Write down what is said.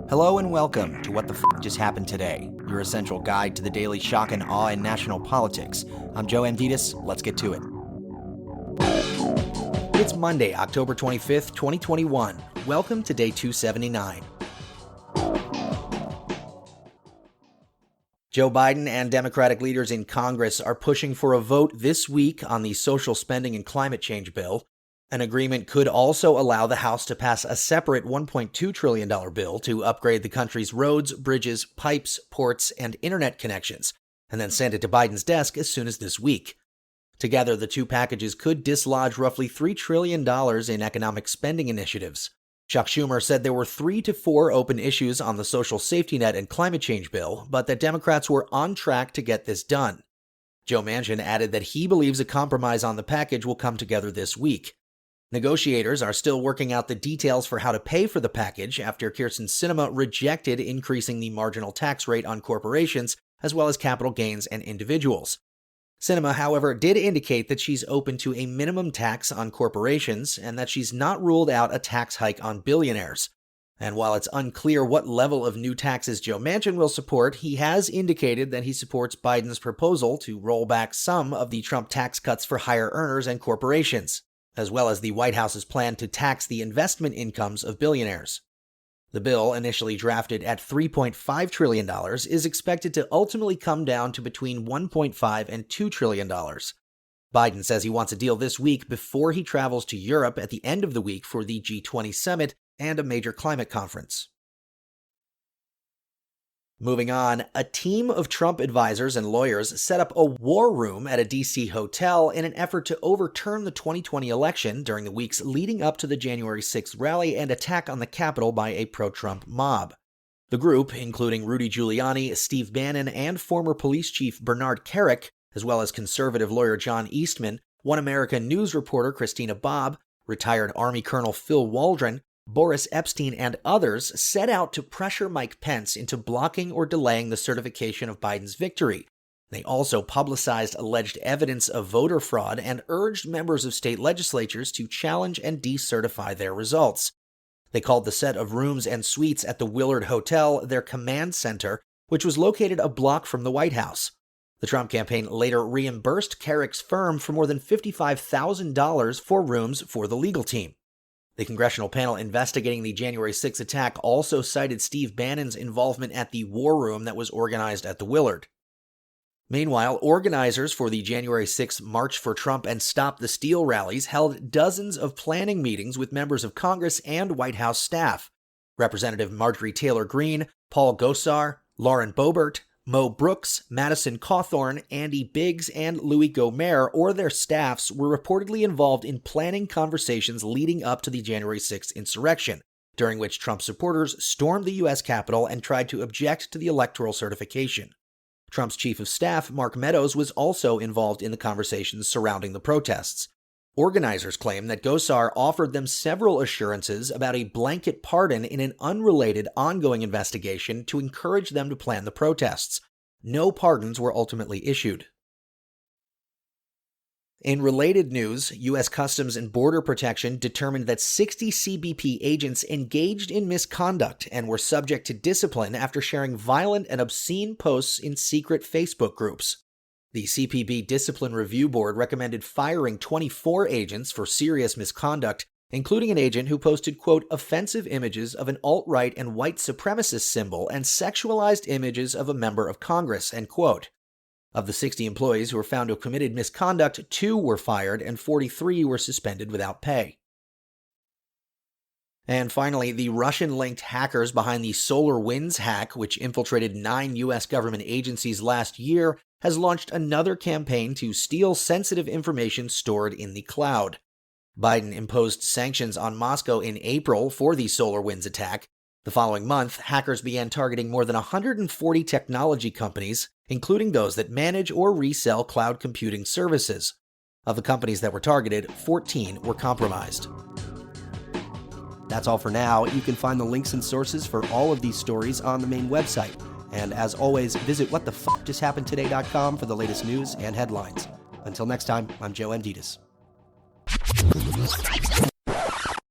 Hello and welcome to What the F Just Happened Today, your essential guide to the daily shock and awe in national politics. I'm Joe Amditis. Let's get to it. It's Monday, October 25th, 2021. Welcome to day 279. Joe Biden and Democratic leaders in Congress are pushing for a vote this week on the social spending and climate change bill. An agreement could also allow the House to pass a separate $1.2 trillion bill to upgrade the country's roads, bridges, pipes, ports, and internet connections, and then send it to Biden's desk as soon as this week. Together, the two packages could dislodge roughly $3 trillion in economic spending initiatives. Chuck Schumer said there were 3 to 4 open issues on the social safety net and climate change bill, but that Democrats were on track to get this done. Joe Manchin added that he believes a compromise on the package will come together this week. Negotiators are still working out the details for how to pay for the package after Kyrsten Sinema rejected increasing the marginal tax rate on corporations as well as capital gains and individuals. Sinema, however, did indicate that she's open to a minimum tax on corporations and that she's not ruled out a tax hike on billionaires. And while it's unclear what level of new taxes Joe Manchin will support, he has indicated that he supports Biden's proposal to roll back some of the Trump tax cuts for higher earners and corporations, as well as the White House's plan to tax the investment incomes of billionaires. The bill, initially drafted at $3.5 trillion, is expected to ultimately come down to between $1.5 and $2 trillion. Biden says he wants a deal this week before he travels to Europe at the end of the week for the G20 summit and a major climate conference. Moving on, a team of Trump advisors and lawyers set up a war room at a D.C. hotel in an effort to overturn the 2020 election during the weeks leading up to the January 6th rally and attack on the Capitol by a pro-Trump mob. The group, including Rudy Giuliani, Steve Bannon, and former police chief Bernard Kerik, as well as conservative lawyer John Eastman, One American News reporter Christina Bobb, retired Army Colonel Phil Waldron, Boris Epstein, and others, set out to pressure Mike Pence into blocking or delaying the certification of Biden's victory. They also publicized alleged evidence of voter fraud and urged members of state legislatures to challenge and decertify their results. They called the set of rooms and suites at the Willard Hotel their command center, which was located a block from the White House. The Trump campaign later reimbursed Kerik's firm for more than $55,000 for rooms for the legal team. The congressional panel investigating the January 6th attack also cited Steve Bannon's involvement at the war room that was organized at the Willard. Meanwhile, organizers for the January 6th March for Trump and Stop the Steal rallies held dozens of planning meetings with members of Congress and White House staff. Representative Marjorie Taylor Greene, Paul Gosar, Lauren Boebert, Mo Brooks, Madison Cawthorn, Andy Biggs, and Louis Gohmert or their staffs were reportedly involved in planning conversations leading up to the January 6th insurrection, during which Trump supporters stormed the U.S. Capitol and tried to object to the electoral certification. Trump's chief of staff, Mark Meadows, was also involved in the conversations surrounding the protests. Organizers claim that Gosar offered them several assurances about a blanket pardon in an unrelated ongoing investigation to encourage them to plan the protests. No pardons were ultimately issued. In related news, U.S. Customs and Border Protection determined that 60 CBP agents engaged in misconduct and were subject to discipline after sharing violent and obscene posts in secret Facebook groups. The CPB Discipline Review Board recommended firing 24 agents for serious misconduct, including an agent who posted, quote, offensive images of an alt-right and white supremacist symbol and sexualized images of a member of Congress, end quote. Of the 60 employees who were found to have committed misconduct, 2 were fired and 43 were suspended without pay. And finally, the Russian-linked hackers behind the SolarWinds hack, which infiltrated 9 U.S. government agencies last year, has launched another campaign to steal sensitive information stored in the cloud. Biden imposed sanctions on Moscow in April for the SolarWinds attack. The following month, hackers began targeting more than 140 technology companies, including those that manage or resell cloud computing services. Of the companies that were targeted, 14 were compromised. That's all for now. You can find the links and sources for all of these stories on the main website. And as always, visit whatthefjusthappenedtoday.com for the latest news and headlines. Until next time, I'm Joe Amditis.